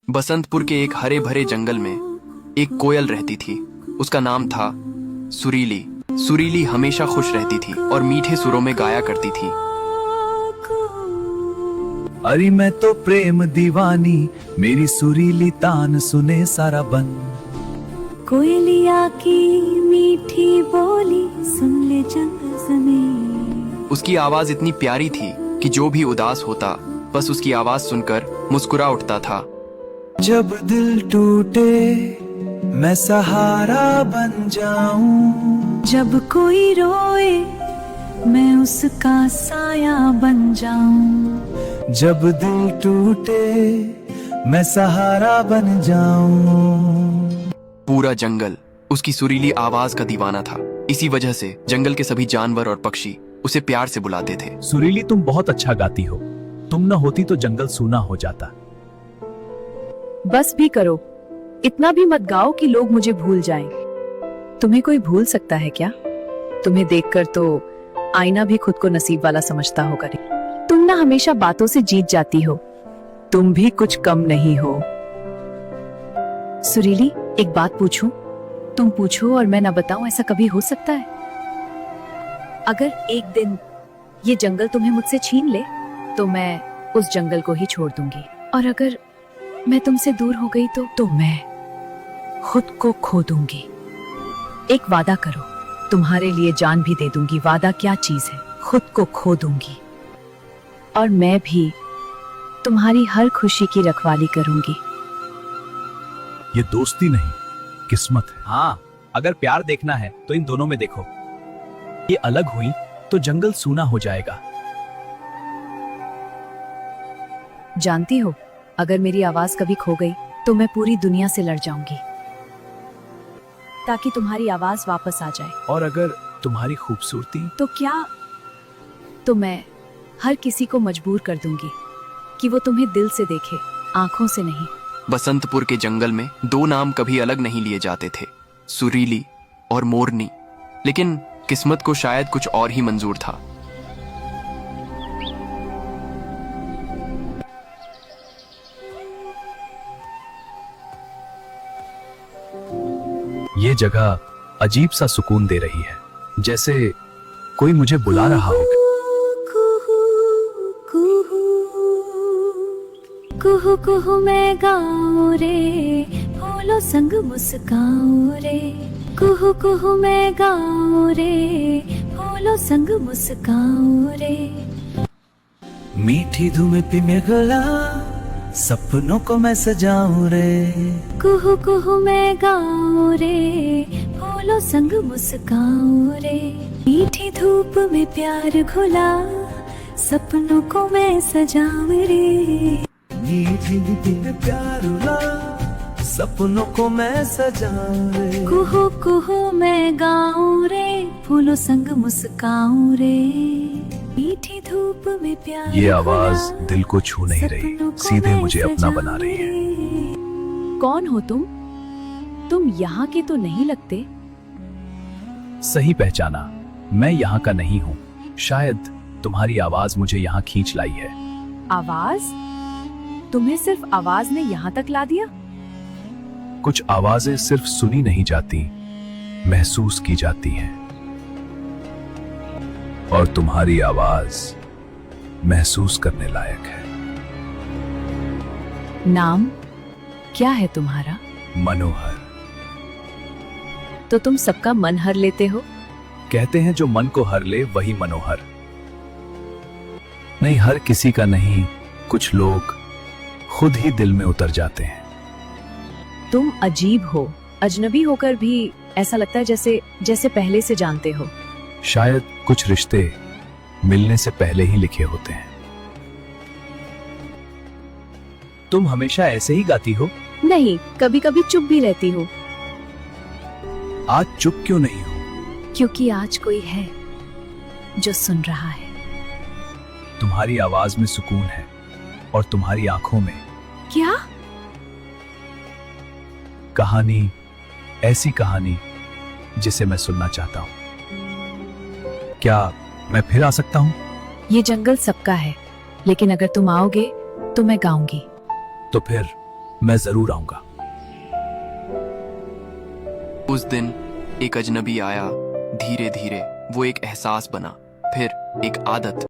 बसंतपुर के एक हरे भरे जंगल में एक कोयल रहती थी। उसका नाम था सुरीली। सुरीली हमेशा खुश रहती थी और मीठे सुरों में गाया करती थी। अरे मैं तो प्रेम दीवानी, मेरी सुरीली तान सुने सारा बन। कोयलिया की मीठी बोली सुन ले जंगल समेत। उसकी आवाज इतनी प्यारी थी कि जो भी उदास होता बस उसकी आवाज सुनकर मुस्कुरा उठता था। जब दिल टूटे मैं सहारा बन जाऊं। जब कोई रोए मैं उसका साया बन जाऊं। जब दिल टूटे मैं सहारा बन जाऊं। पूरा जंगल उसकी सुरीली आवाज का दीवाना था। इसी वजह से जंगल के सभी जानवर और पक्षी उसे प्यार से बुलाते थे। सुरीली, तुम बहुत अच्छा गाती हो। तुम न होती तो जंगल सूना हो जाता। बस भी करो, इतना भी मत गाओ कि लोग मुझे भूल जाएं। तुम्हें कोई भूल सकता है क्या? तुम्हें देखकर तो आईना भी खुद को नसीब वाला समझता होगा। तुम ना हमेशा बातों से जीत जाती हो। तुम भी कुछ कम नहीं हो। सुरीली, एक बात पूछूं? तुम पूछो और मैं ना बताऊं, ऐसा कभी हो सकता है? अगर एक दिन ये जंगल तुम्हें मुझसे छीन ले तो मैं उस जंगल को ही छोड़ दूंगी, और अगर मैं तुमसे दूर हो गई तो मैं खुद को खो दूंगी। एक वादा करो, तुम्हारे लिए जान भी दे दूंगी। वादा क्या चीज है? खुद को खो दूंगी, और मैं भी तुम्हारी हर खुशी की रखवाली करूंगी। ये दोस्ती नहीं, किस्मत है। हाँ, अगर प्यार देखना है तो इन दोनों में देखो। ये अलग हुई तो जंगल सूना हो जाएगा। जानती हो, अगर मेरी आवाज कभी खो गई तो मैं पूरी दुनिया से लड़ जाऊंगी ताकि तुम्हारी आवाज वापस आ जाए। और अगर तुम्हारी खूबसूरती, तो क्या? तो मैं हर किसी को मजबूर कर दूंगी कि वो तुम्हें दिल से देखे, आंखों से नहीं। बसंतपुर के जंगल में दो नाम कभी अलग नहीं लिए जाते थे, सुरीली और मोरनी। लेकिन किस्मत को शायद कुछ और ही मंजूर था। ये जगह अजीब सा सुकून दे रही है, जैसे कोई मुझे बुला रहा हो। कुहू कुहू मैं गाऊं रे, फूलों संग मुस्काऊं रे। कुहू कुहू मैं गाऊं रे, फूलों संग मुस्काऊं रे। मीठी धूम में गला, सपनों को मैं सजाऊं रे। कुहू कुहू मैं गाऊं रे, फूलों संग मुस्काऊं रे। मीठी धूप में प्यार घुला, सपनों को मैं सजाऊं रे। मीठी धूप में प्यार उला, सपनों को मैं सजाऊं रे। कुहू कुहू मैं गाऊं रे, फूलों संग मुस्काऊं रे। मीठी धूप में प्यार। ये आवाज दिल को छू नहीं रही, सीधे मुझे अपना बना रही है। कौन हो तुम? तुम यहाँ के तो नहीं लगते। सही पहचाना, मैं यहाँ का नहीं हूँ। शायद तुम्हारी आवाज मुझे यहाँ खींच लाई है। आवाज? तुम्हें सिर्फ आवाज ने यहाँ तक ला दिया? कुछ आवाजें सिर्फ सुनी नहीं जाती, महसूस की जाती हैं। और तुम्हारी आवाज महसूस करने लायक है। नाम क्या है तुम्हारा? मनोहर। तो तुम सबका मन हर लेते हो? कहते हैं जो मन को हर ले वही मनोहर। नहीं, हर किसी का नहीं, कुछ लोग खुद ही दिल में उतर जाते हैं। तुम अजीब हो, अजनबी होकर भी ऐसा लगता है जैसे पहले से जानते हो। शायद कुछ रिश्ते मिलने से पहले ही लिखे होते हैं। तुम हमेशा ऐसे ही गाती हो? नहीं, कभी कभी चुप भी रहती हूँ। आज चुप क्यों नहीं हो? क्योंकि आज कोई है जो सुन रहा है। तुम्हारी आवाज में सुकून है और तुम्हारी आंखों में क्या? कहानी, ऐसी कहानी जिसे मैं सुनना चाहता हूँ। क्या मैं फिर आ सकता हूँ? ये जंगल सबका है, लेकिन अगर तुम आओगे तो मैं गाऊंगी। तो फिर मैं जरूर आऊंगा। उस दिन एक अजनबी आया। धीरे धीरे वो एक एहसास बना, फिर एक आदत,